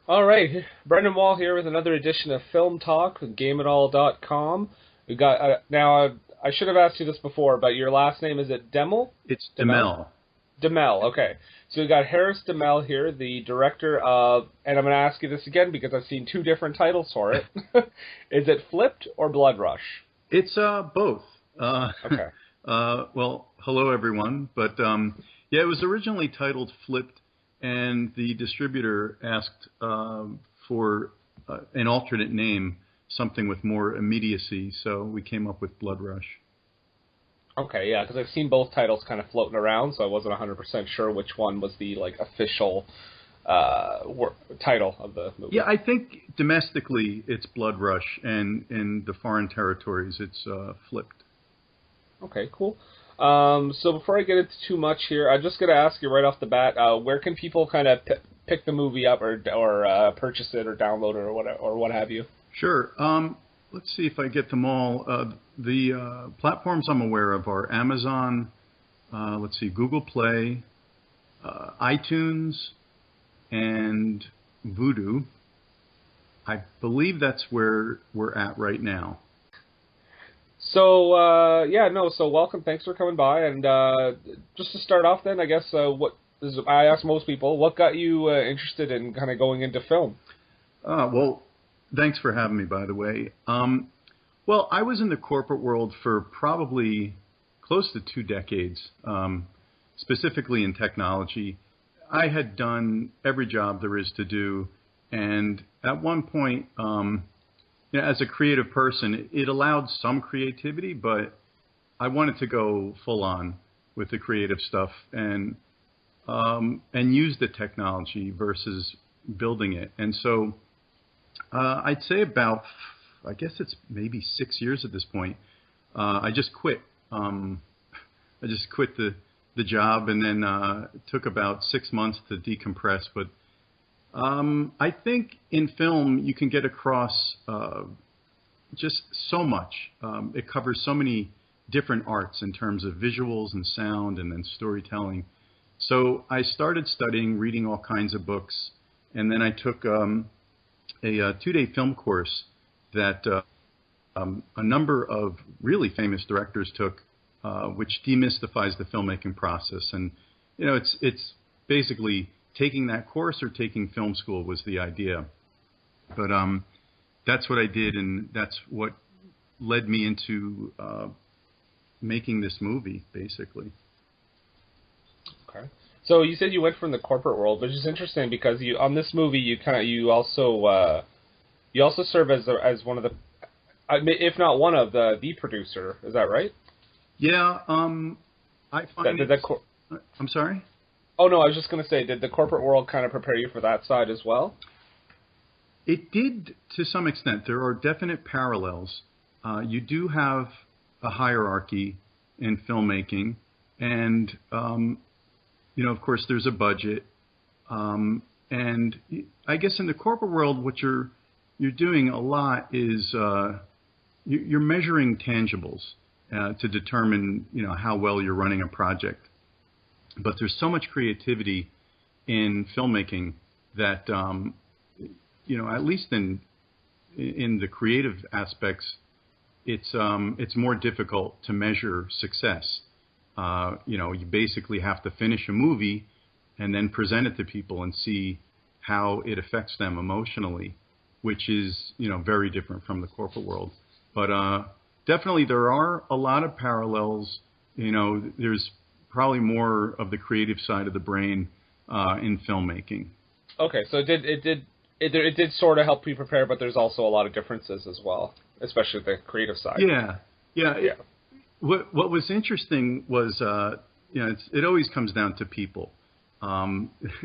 All right, Brendan Wall here with another edition of Film Talk with GameItAll.com. We got I should have asked you this before, but your last name is it Demel? It's Demel? Demel. Demel. Okay. So we got Harris Demel here, the director of, and I'm going to ask you this again because I've seen two different titles for it. Is it Flipped or Blood Rush? It's both. Okay. Well, hello everyone. But yeah, it was originally titled Flipped, and the distributor asked for an alternate name, something with more immediacy. So we came up with Blood Rush. Okay, yeah, because I've seen both titles kind of floating around, so I wasn't 100% sure which one was the official title of the movie. Yeah, I think domestically it's Blood Rush, and in the foreign territories it's Flipped. Okay, cool. So before I get into too much here, I'm just going to ask you right off the bat, where can people kind of pick the movie up or purchase it or download it or what have you? Sure. Let's see if I get them all. The platforms I'm aware of are Amazon, let's see, Google Play, iTunes, and Vudu. I believe that's where we're at right now. So, so welcome. Thanks for coming by. And just to start off then, I guess, I ask most people, what got you interested in kind of going into film? Well, thanks for having me, by the way. Well, I was in the corporate world for probably close to 2 decades, specifically in technology. I had done every job there is to do, and at one point, as a creative person, it allowed some creativity, but I wanted to go full on with the creative stuff and use the technology versus building it. And so I'd say about, I guess it's maybe 6 years at this point. I just quit. I just quit the job, and then it took about 6 months to decompress. But I think in film you can get across just so much. It covers so many different arts in terms of visuals and sound and then storytelling. So I started studying, reading all kinds of books, and then I took a 2-day film course that a number of really famous directors took, which demystifies the filmmaking process. And it's basically taking that course or taking film school was the idea. But that's what I did, and that's what led me into making this movie, basically. Okay. So you said you went from the corporate world, which is interesting because on this movie you also serve as one of the, if not one of the producer. Is that right? Yeah. I find I'm sorry? Oh no, I was just going to say, did the corporate world kind of prepare you for that side as well? It did to some extent. There are definite parallels. You do have a hierarchy in filmmaking, and of course, there's a budget. And I guess in the corporate world, what you're doing a lot is you're measuring tangibles to determine how well you're running a project. But there's so much creativity in filmmaking that at least in the creative aspects, it's more difficult to measure success. You basically have to finish a movie and then present it to people and see how it affects them emotionally, which is very different from the corporate world. But definitely there are a lot of parallels. There's probably more of the creative side of the brain in filmmaking. Okay, so it did sort of help you prepare, but there's also a lot of differences as well, especially the creative side. Yeah. What was interesting was it always comes down to people.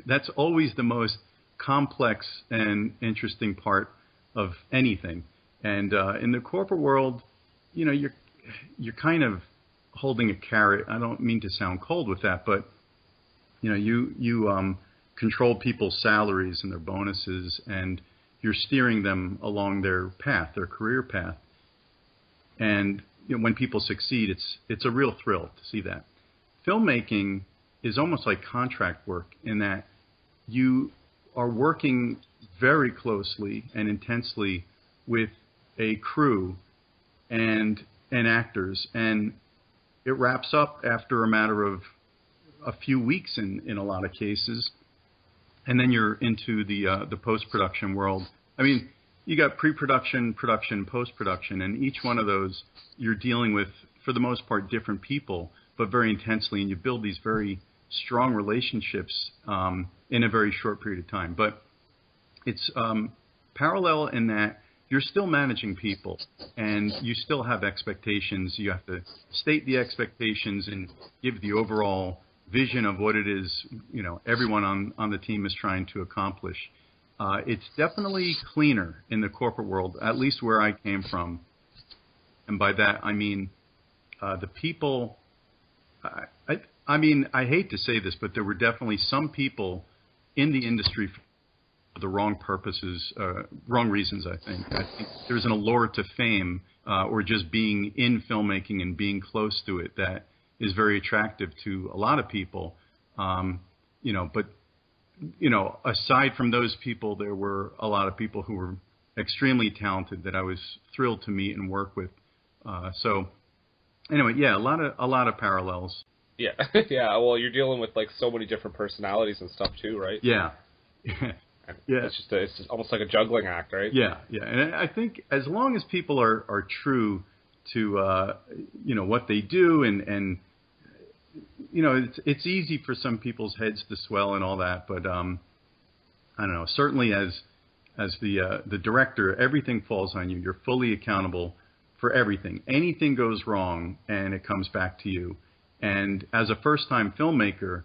That's always the most complex and interesting part of anything. And in the corporate world, you're kind of holding a carrot. I don't mean to sound cold with that, but you control people's salaries and their bonuses, and you're steering them along their path, their career path. And when people succeed, it's a real thrill to see that. Filmmaking is almost like contract work in that you are working very closely and intensely with a crew and actors, and it wraps up after a matter of a few weeks in a lot of cases, and then you're into the post-production world. I mean, you got pre-production, production, post-production, and each one of those you're dealing with, for the most part, different people, but very intensely, and you build these very strong relationships in a very short period of time. But it's parallel in that you're still managing people, and you still have expectations. You have to state the expectations and give the overall vision of what it is, you know, everyone on the team is trying to accomplish. It's definitely cleaner in the corporate world, at least where I came from. And by that, I mean the people. I mean, I hate to say this, but there were definitely some people in the industry for the wrong purposes, wrong reasons, I think. I think there's an allure to fame or just being in filmmaking and being close to it that is very attractive to a lot of people. You know, but, you know, aside from those people, there were a lot of people who were extremely talented that I was thrilled to meet and work with. So anyway, yeah, a lot of parallels. Yeah, yeah. Well, you're dealing with like so many different personalities and stuff too, right? Yeah. Yeah, it's just almost like a juggling act, right? Yeah, yeah. And I think as long as people are true to you know, what they do, and you know, it's easy for some people's heads to swell and all that, but I don't know. Certainly, as the director, everything falls on you. You're fully accountable for everything. Anything goes wrong, and it comes back to you. And as a first-time filmmaker,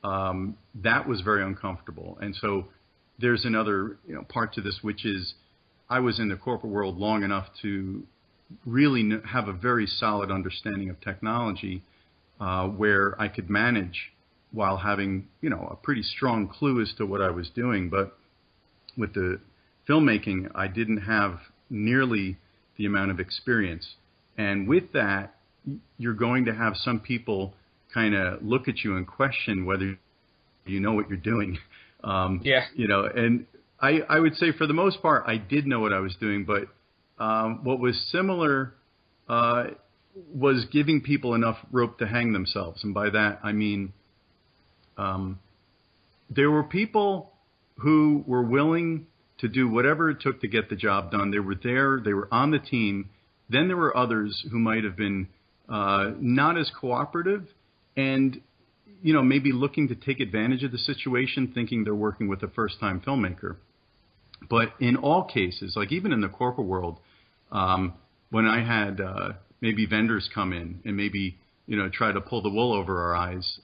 that was very uncomfortable. And so there's another, you know, part to this, which is I was in the corporate world long enough to really have a very solid understanding of technology, where I could manage while having, you know, a pretty strong clue as to what I was doing. But with the filmmaking, I didn't have nearly the amount of experience. And with that, you're going to have some people kind of look at you and question whether you know what you're doing. Yeah. You know, and I would say for the most part, I did know what I was doing, but what was similar was giving people enough rope to hang themselves. And by that, I mean, there were people who were willing to do whatever it took to get the job done. They were there. They were on the team. Then there were others who might have been not as cooperative and, you know, maybe looking to take advantage of the situation, thinking they're working with a first-time filmmaker. But in all cases, like even in the corporate world, when I had maybe vendors come in and maybe, you know, try to pull the wool over our eyes,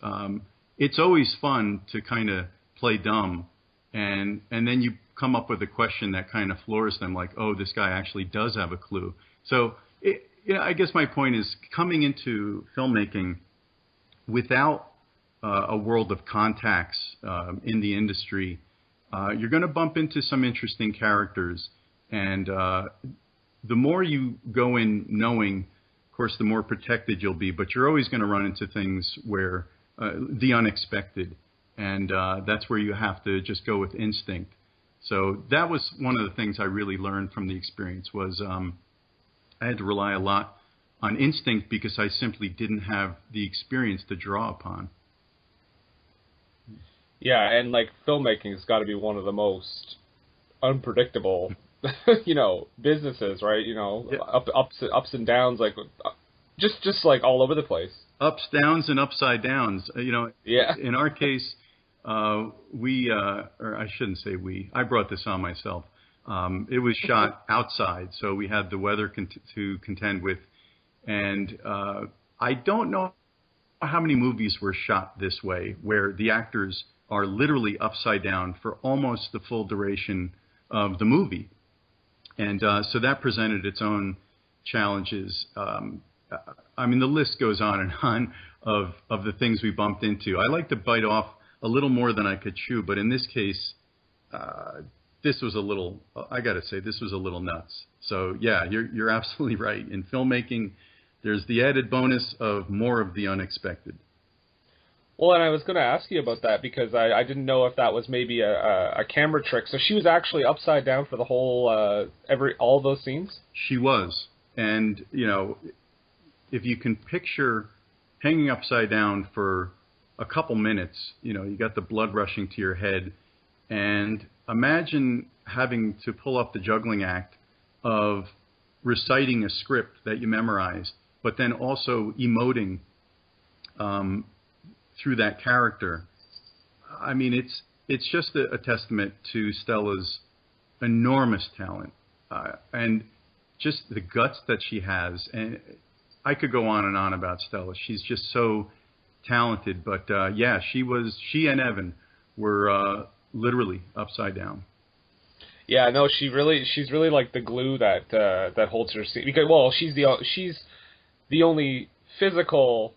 it's always fun to kind of play dumb. And then you come up with a question that kind of floors them, like, oh, this guy actually does have a clue. So, you know, I guess my point is coming into filmmaking without a world of contacts in the industry, you're going to bump into some interesting characters. And the more you go in knowing, of course, the more protected you'll be. But you're always going to run into things where the unexpected. And that's where you have to just go with instinct. So that was one of the things I really learned from the experience was I had to rely a lot on instinct because I simply didn't have the experience to draw upon. Yeah, and like filmmaking has got to be one of the most unpredictable, you know, businesses, right? You know, yeah. ups and downs, like just like all over the place. Ups, downs, and upside downs. You know, yeah. In our case, we, or I shouldn't say we, I brought this on myself. It was shot outside, so we had the weather to contend with. And I don't know how many movies were shot this way, where the actors are literally upside down for almost the full duration of the movie. And so that presented its own challenges. I mean, the list goes on and on of the things we bumped into. I like to bite off a little more than I could chew, but in this case, this was a little, I got to say, this was a little nuts. So, yeah, you're absolutely right. In filmmaking, there's the added bonus of more of the unexpected. Well, and I was going to ask you about that because I didn't know if that was maybe a camera trick. So she was actually upside down for the whole all those scenes. She was, and if you can picture hanging upside down for a couple minutes, you got the blood rushing to your head, and imagine having to pull off the juggling act of reciting a script that you memorized, but then also emoting through that character. I mean, it's just a testament to Stella's enormous talent and just the guts that she has. And I could go on and on about Stella. She's just so talented. But yeah, she and Evan were literally upside down. Yeah, no, she's really like the glue that holds her scene because she's the only physical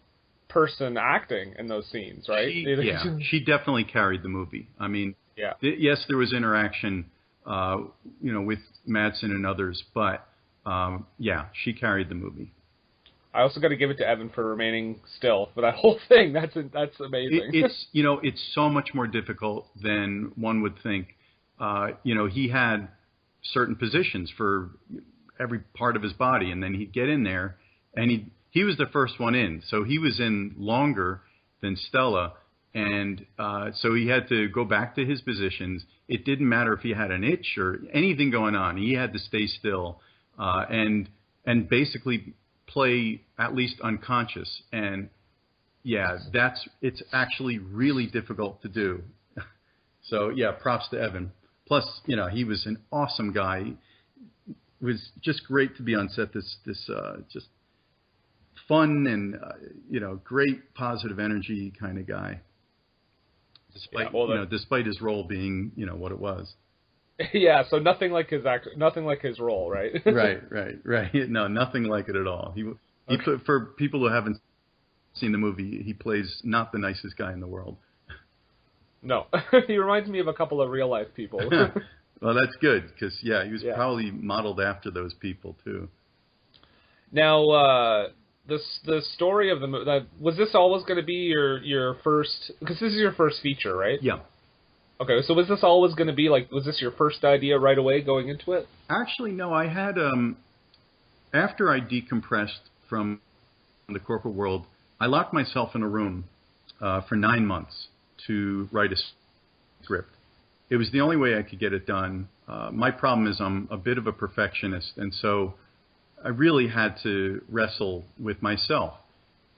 person acting in those scenes, right? She definitely carried the movie. I mean, yeah. Yes, there was interaction, with Madsen and others, but yeah, she carried the movie. I also got to give it to Evan for remaining still for that whole thing. That's amazing. It's so much more difficult than one would think. He had certain positions for every part of his body, and then he'd get in there, and he was the first one in, so he was in longer than Stella, and so he had to go back to his positions. It didn't matter if he had an itch or anything going on. He had to stay still and basically play at least unconscious. And yeah, it's actually really difficult to do. So yeah, props to Evan. Plus, he was an awesome guy. It was just great to be on set. This just fun and great positive energy kind of guy. Despite his role being what it was. Yeah, so nothing like his role, right? Right. No, nothing like it at all. For people who haven't seen the movie, he plays not the nicest guy in the world. No, he reminds me of a couple of real life people. Well, that's good because he was probably modeled after those people too. Now, the story of the movie, was this always going to be your first? Because this is your first feature, right? Yeah. Okay, so was this always going to be was this your first idea right away going into it? Actually, no. I had after I decompressed from the corporate world, I locked myself in a room for 9 months to write a script. It was the only way I could get it done. My problem is I'm a bit of a perfectionist, and so I really had to wrestle with myself.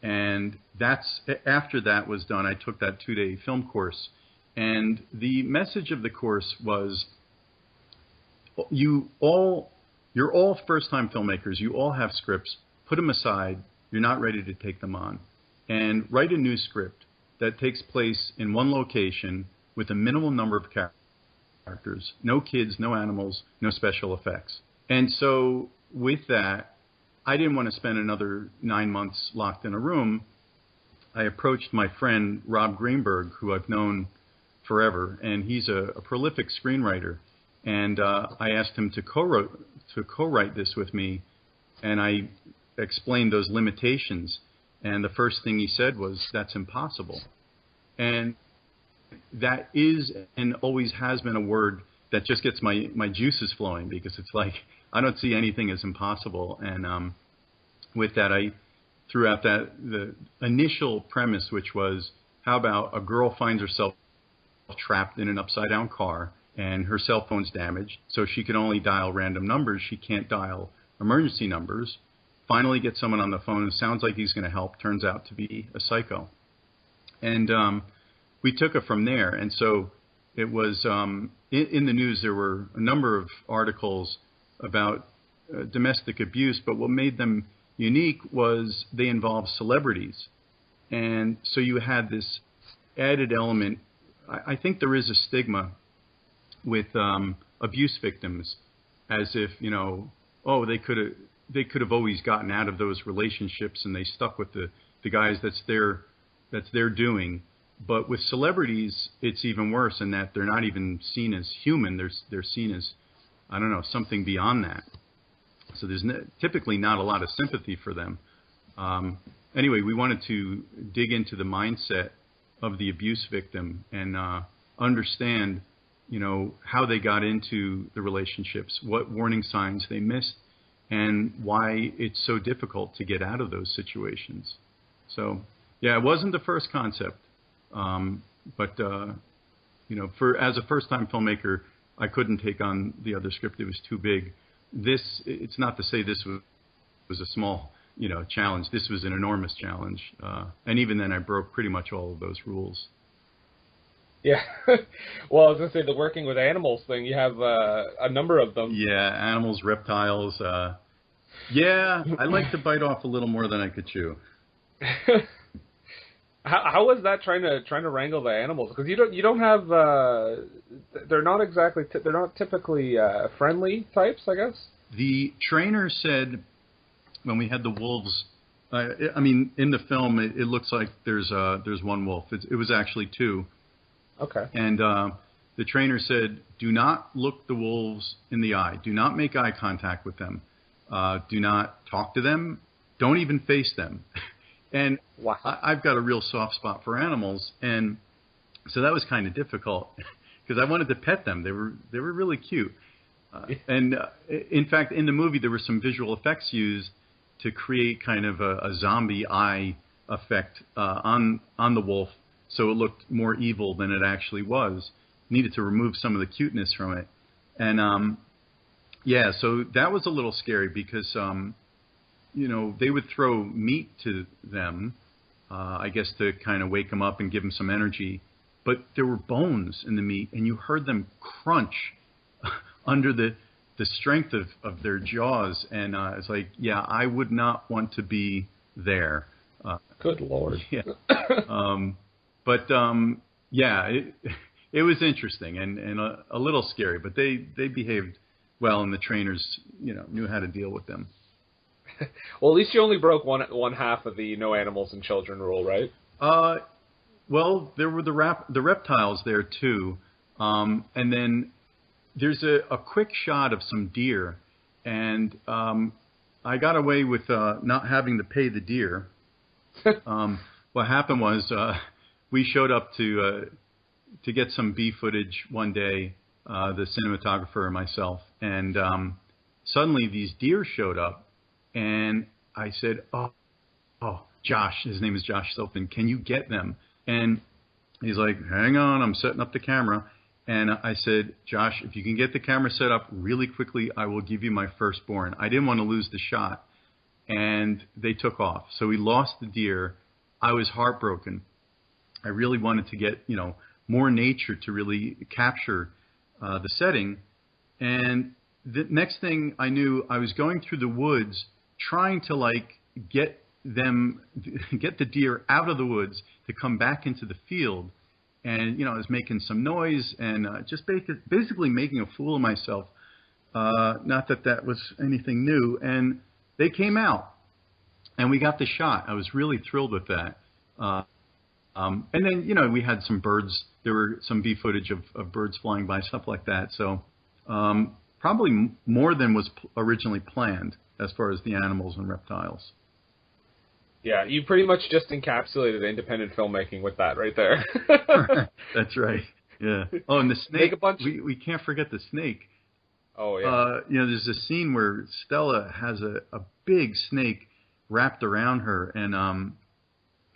And after that was done, I took that 2-day film course. And the message of the course was, you're all first-time filmmakers. You all have scripts. Put them aside. You're not ready to take them on. And write a new script that takes place in one location with a minimal number of characters. No kids, no animals, no special effects. And so with that, I didn't want to spend another 9 months locked in a room. I approached my friend Rob Greenberg, who I've known forever, and he's a prolific screenwriter. And I asked him to co-write this with me, and I explained those limitations. And the first thing he said was, "That's impossible." And that is and always has been a word that just gets my juices flowing, because it's like I don't see anything as impossible. And with that, I threw out the initial premise, which was, how about a girl finds herself trapped in an upside-down car, and her cell phone's damaged, so she can only dial random numbers. She can't dial emergency numbers. Finally gets someone on the phone who sounds like he's going to help, turns out to be a psycho. And we took it from there. And so it was in the news, there were a number of articles about domestic abuse, but what made them unique was they involved celebrities. And so you had this added element. I think there is a stigma with abuse victims, as if, they could have always gotten out of those relationships and they stuck with the guys that's their doing. But with celebrities, it's even worse in that they're not even seen as human. They're seen as, something beyond that. So there's typically not a lot of sympathy for them. Anyway, we wanted to dig into the mindset of the abuse victim and understand, how they got into the relationships, what warning signs they missed, and why it's so difficult to get out of those situations. So, yeah, it wasn't the first concept, but as a first-time filmmaker, I couldn't take on the other script; it was too big. It's not to say this was a small, challenge. This was an enormous challenge, and even then, I broke pretty much all of those rules. Yeah. Well, I was going to say the working with animals thing, you have a number of them. Yeah, animals, reptiles. Yeah, I like to bite off a little more than I could chew. How was that trying to wrangle the animals? Because you don't have they're not typically friendly types, I guess. The trainer said when we had the wolves, in the film it looks like there's one wolf. It was actually two. Okay. And the trainer said, do not look the wolves in the eye. Do not make eye contact with them. Do not talk to them. Don't even face them. And wow. I've got a real soft spot for animals, and so that was kind of difficult because I wanted to pet them. They were really cute. And in fact, in the movie, there were some visual effects used to create kind of a zombie eye effect on the wolf, so it looked more evil than it actually was. Needed to remove some of the cuteness from it. And so that was a little scary because they would throw meat to them, I guess to kind of wake them up and give them some energy. But there were bones in the meat, and you heard them crunch under the strength of their jaws. And it's like, yeah, I would not want to be there. Good Lord. Yeah. It was interesting and a little scary, but they behaved well, and the trainers, knew how to deal with them. Well, at least you only broke one half of the no animals and children rule, right? Well, there were the reptiles there too, and then there's a quick shot of some deer, and I got away with not having to pay the deer. What happened was we showed up to get some bee footage one day, the cinematographer and myself, and suddenly these deer showed up. And I said, oh, Josh, his name is Josh Silpin, can you get them? And he's like, hang on, I'm setting up the camera. And I said, Josh, if you can get the camera set up really quickly, I will give you my firstborn. I didn't want to lose the shot. And they took off. So we lost the deer. I was heartbroken. I really wanted to get, more nature to really capture the setting. And the next thing I knew, I was going through the woods trying to get the deer out of the woods to come back into the field. And, I was making some noise and just basically making a fool of myself. Not that was anything new. And they came out and we got the shot. I was really thrilled with that. And then, we had some birds. There were some bee footage of birds flying by, stuff like that. So probably more than was originally planned as far as the animals and reptiles. Yeah, you pretty much just encapsulated independent filmmaking with that right there. That's right. Yeah. Oh, and the snake. We can't forget the snake. Oh, yeah. There's a scene where Stella has a big snake wrapped around her. And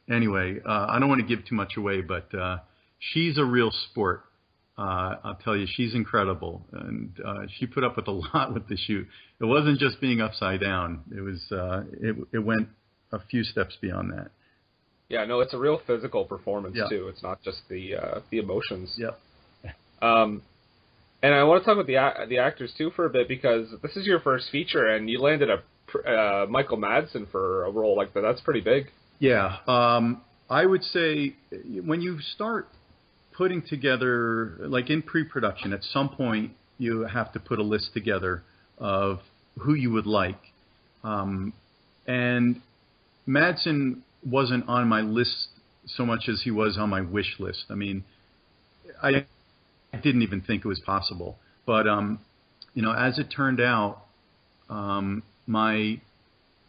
anyway, I don't want to give too much away, but she's a real sport. I'll tell you, she's incredible, and she put up with a lot with the shoot. It wasn't just being upside down; it was it went a few steps beyond that. Yeah, no, it's a real physical performance too. It's not just the emotions. Yep. And I want to talk about the actors too for a bit, because this is your first feature, and you landed a Michael Madsen for a role like that. That's pretty big. Yeah, I would say when you start putting together, like in pre-production, at some point you have to put a list together of who you would like. And Madsen wasn't on my list so much as he was on my wish list. I mean, I didn't even think it was possible. But, as it turned out, my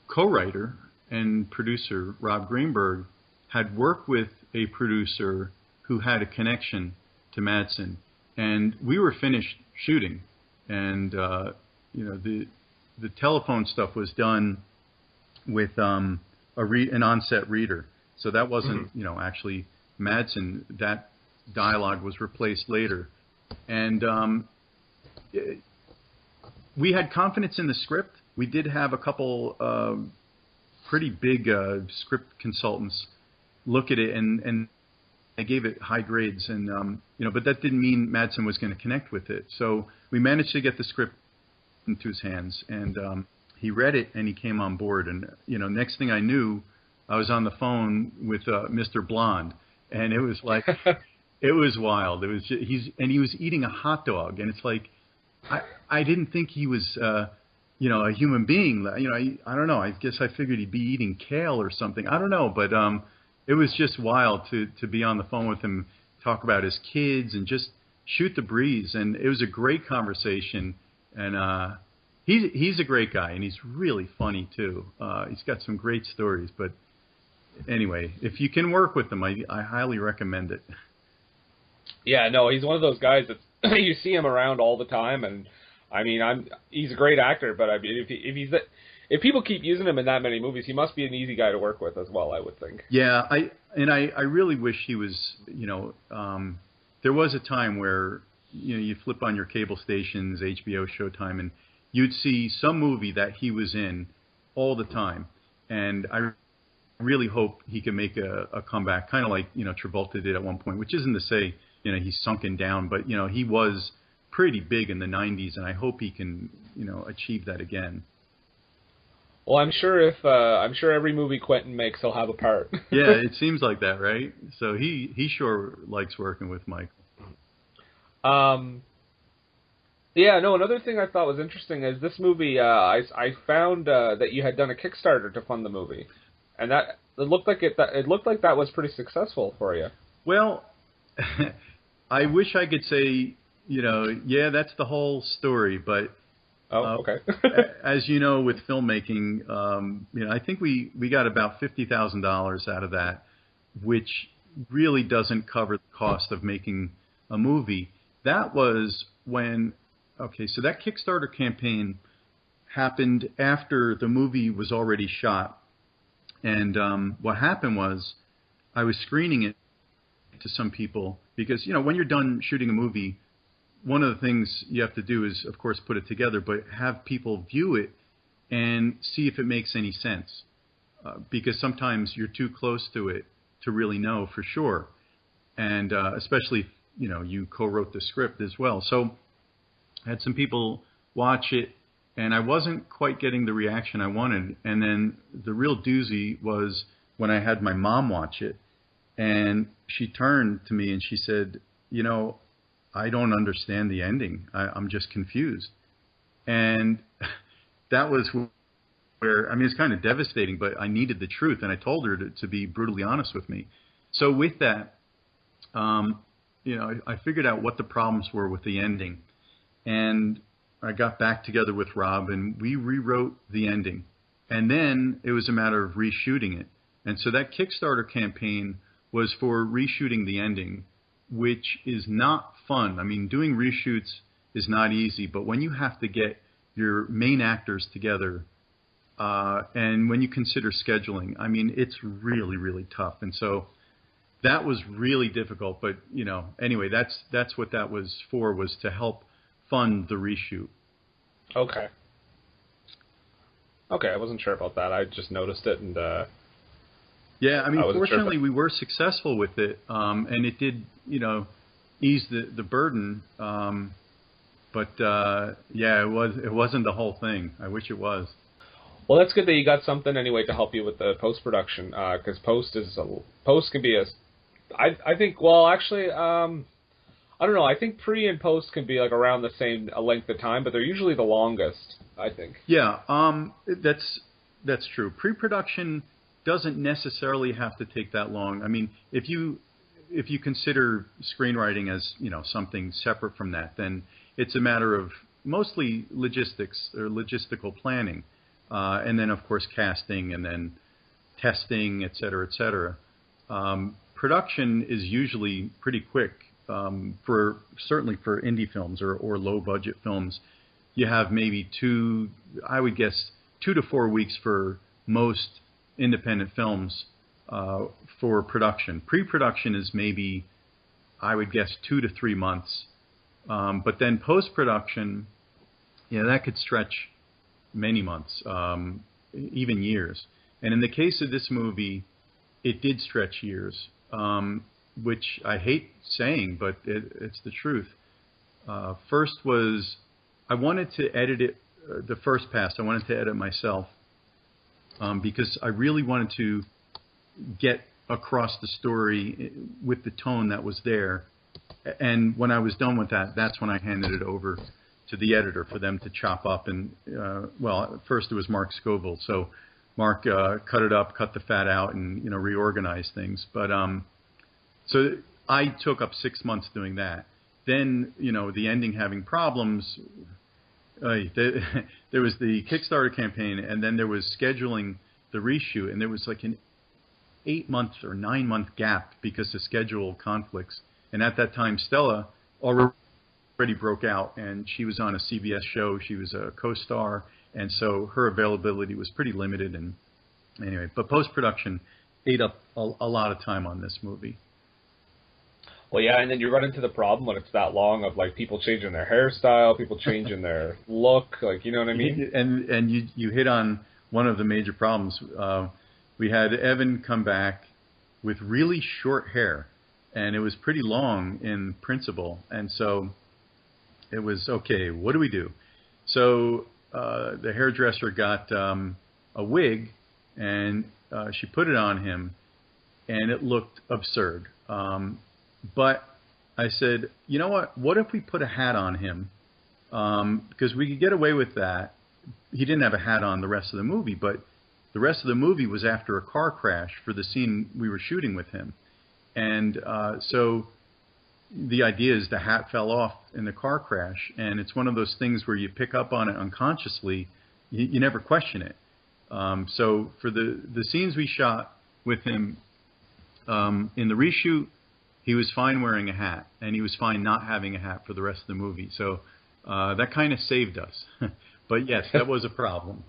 co-writer and producer, Rob Greenberg, had worked with a producer who had a connection to Madsen, and we were finished shooting, and the telephone stuff was done with an on-set reader, so that wasn't actually Madsen. That dialogue was replaced later, and we had confidence in the script. We did have a couple pretty big script consultants look at it, and they gave it high grades, and but that didn't mean Madsen was going to connect with it. So we managed to get the script into his hands, and he read it, and he came on board. And next thing I knew, I was on the phone with Mr. Blonde, and it was like it was wild. It was he was eating a hot dog, and it's like I didn't think he was a human being. I don't know. I guess I figured he'd be eating kale or something. I don't know, but it was just wild to be on the phone with him, talk about his kids, and just shoot the breeze. And it was a great conversation. And he's a great guy, and he's really funny too. He's got some great stories. But anyway, if you can work with him, I highly recommend it. Yeah, no, he's one of those guys that you see him around all the time, and I mean, he's a great actor. But I mean, if people keep using him in that many movies, he must be an easy guy to work with as well, I would think. Yeah, I really wish he was. There was a time where you flip on your cable stations, HBO, Showtime, and you'd see some movie that he was in all the time. And I really hope he can make a comeback, kind of like Travolta did at one point, which isn't to say he's sunken down, but he was pretty big in the 90s, and I hope he can achieve that again. Well, I'm sure every movie Quentin makes, he'll have a part. Yeah, it seems like that, right? So he sure likes working with Michael. Yeah, no, another thing I thought was interesting is this movie, I found that you had done a Kickstarter to fund the movie. And that it looked like that was pretty successful for you. Well, I wish I could say, yeah, that's the whole story, but okay. as you know, with filmmaking, I think we got about $50,000 out of that, which really doesn't cover the cost of making a movie. That was when, so that Kickstarter campaign happened after the movie was already shot. And what happened was I was screening it to some people because, when you're done shooting a movie, one of the things you have to do is, of course, put it together, but have people view it and see if it makes any sense. Because sometimes you're too close to it to really know for sure. And especially if, you co-wrote the script as well. So I had some people watch it, and I wasn't quite getting the reaction I wanted. And then the real doozy was when I had my mom watch it, and she turned to me and she said, I don't understand the ending. I'm just confused. And that was where, it's kind of devastating, but I needed the truth, and I told her to be brutally honest with me. So with that, I figured out what the problems were with the ending. And I got back together with Rob, and we rewrote the ending. And then it was a matter of reshooting it. And so that Kickstarter campaign was for reshooting the ending, which is not fun. Doing reshoots is not easy, but when you have to get your main actors together, and when you consider scheduling, it's really, really tough. And so that was really difficult. But, anyway, that's what that was for, was to help fund the reshoot. Okay, I wasn't sure about that. I just noticed it, and yeah, fortunately we were successful with it, and it did, ease the burden. But yeah, it wasn't the whole thing. I wish it was. Well, that's good that you got something anyway to help you with the post production, because post can be I think. Well, actually, I don't know. I think pre and post can be like around the same length of time, but they're usually the longest, I think. Yeah, that's true. Pre-production doesn't necessarily have to take that long. If you consider screenwriting as something separate from that, then it's a matter of mostly logistics or logistical planning, and then of course casting and then testing, et cetera, et cetera. Production is usually pretty quick. Certainly for indie films or low budget films, you have maybe I would guess 2 to 4 weeks for most independent films for production. Pre-production is maybe, I would guess, 2 to 3 months. But then post-production, that could stretch many months, even years. And in the case of this movie, it did stretch years, which I hate saying, but it's the truth. First was, I wanted to edit it, the first pass, I wanted to edit myself, because I really wanted to get across the story with the tone that was there. And when I was done with that, that's when I handed it over to the editor for them to chop up. And, well, at first it was Mark Scoville. So Mark cut it up, cut the fat out, and, reorganized things. But so I took up 6 months doing that. Then, the ending having problems. There was the Kickstarter campaign, and then there was scheduling the reshoot, and there was like an 8-month or 9-month gap because of schedule conflicts. And at that time, Stella already broke out, and she was on a CBS show. She was a co-star, and so her availability was pretty limited. And anyway, but post-production ate up a lot of time on this movie. Well, yeah, and then you run into the problem when it's that long of like people changing their hairstyle, people changing their look, like, you know what I mean? And you hit on one of the major problems. We had Evan come back with really short hair, and it was pretty long in principle, and so it was, okay, what do we do? So the hairdresser got a wig, and she put it on him, and it looked absurd. But I said, you know what if we put a hat on him? Because we could get away with that. He didn't have a hat on the rest of the movie, but the rest of the movie was after a car crash for the scene we were shooting with him. And so the idea is the hat fell off in the car crash, and it's one of those things where you pick up on it unconsciously. You never question it. So for the scenes we shot with him in the reshoot, he was fine wearing a hat, and he was fine not having a hat for the rest of the movie. So that kind of saved us. But yes, that was a problem.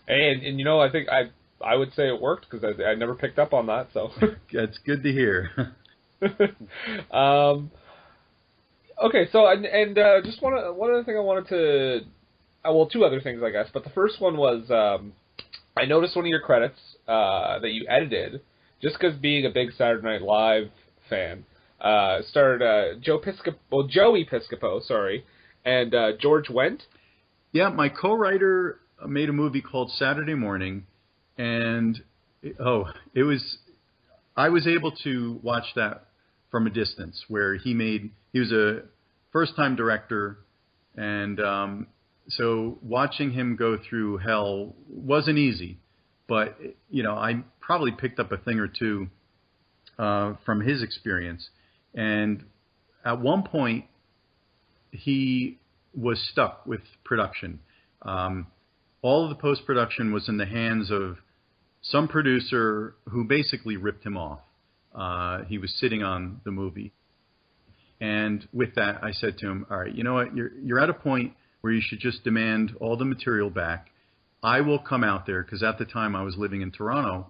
And I think I would say it worked because I never picked up on that. So that's good to hear. Okay, so and just one other thing I wanted to, well, two other things I guess, but the first one was I noticed one of your credits that you edited, just because being a big Saturday Night Live fan, starred Joey Piscopo, sorry, and George Wendt. Yeah, my co-writer made a movie called Saturday Morning, and I was able to watch that from a distance, where he was a first-time director, and so watching him go through hell wasn't easy, but I probably picked up a thing or two from his experience. And at one point, he was stuck with production. All of the post-production was in the hands of some producer who basically ripped him off. He was sitting on the movie. And with that, I said to him, all right, you know what? You're at a point where you should just demand all the material back. I will come out there, because at the time I was living in Toronto.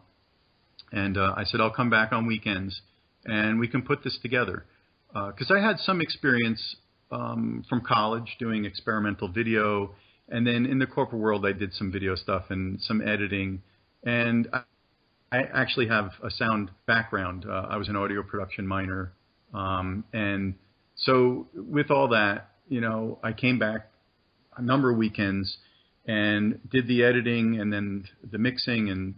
And I said, I'll come back on weekends, and we can put this together. Because I had some experience from college doing experimental video. And then in the corporate world, I did some video stuff and some editing. And I actually have a sound background. I was an audio production minor. And so with all that, I came back a number of weekends and did the editing and then the mixing and,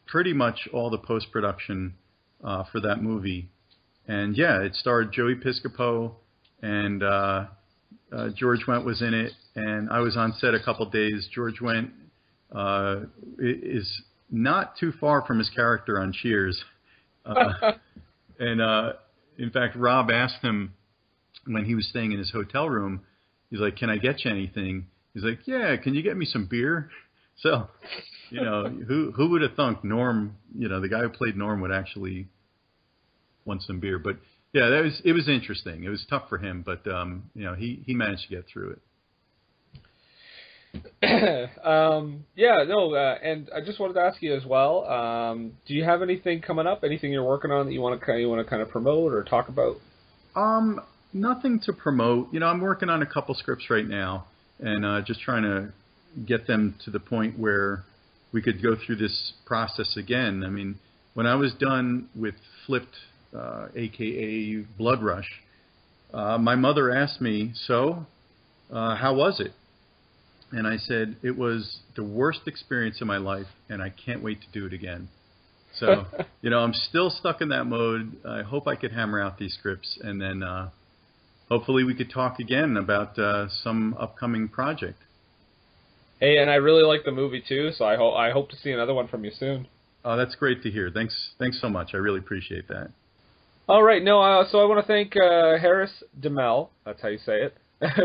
pretty much all the post-production for that movie. And yeah, it starred Joey Piscopo, and George Wendt was in it, and I was on set a couple days. George Wendt is not too far from his character on Cheers. And in fact, Rob asked him when he was staying in his hotel room, he's like, can I get you anything? He's like, yeah, can you get me some beer? So Who would have thunk Norm, the guy who played Norm would actually want some beer. But yeah, it was interesting. It was tough for him, but he managed to get through it. And I just wanted to ask you as well. Do you have anything coming up? Anything you're working on that you want to kind of promote or talk about? Nothing to promote. I'm working on a couple scripts right now, and just trying to get them to the point where we could go through this process again. I mean, when I was done with Flipped, aka Blood Rush, my mother asked me, "So, how was it?" And I said, "It was the worst experience of my life, and I can't wait to do it again." So, I'm still stuck in that mode. I hope I could hammer out these scripts, and then hopefully we could talk again about some upcoming project. Hey, and I really like the movie too, so I hope to see another one from you soon. Oh, that's great to hear. Thanks so much. I really appreciate that. All right, so I want to thank Harris Demel, that's how you say it,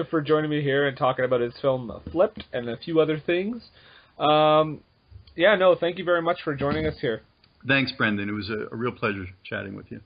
for joining me here and talking about his film Flipped and a few other things. Thank you very much for joining us here. Thanks, Brendan. It was a real pleasure chatting with you.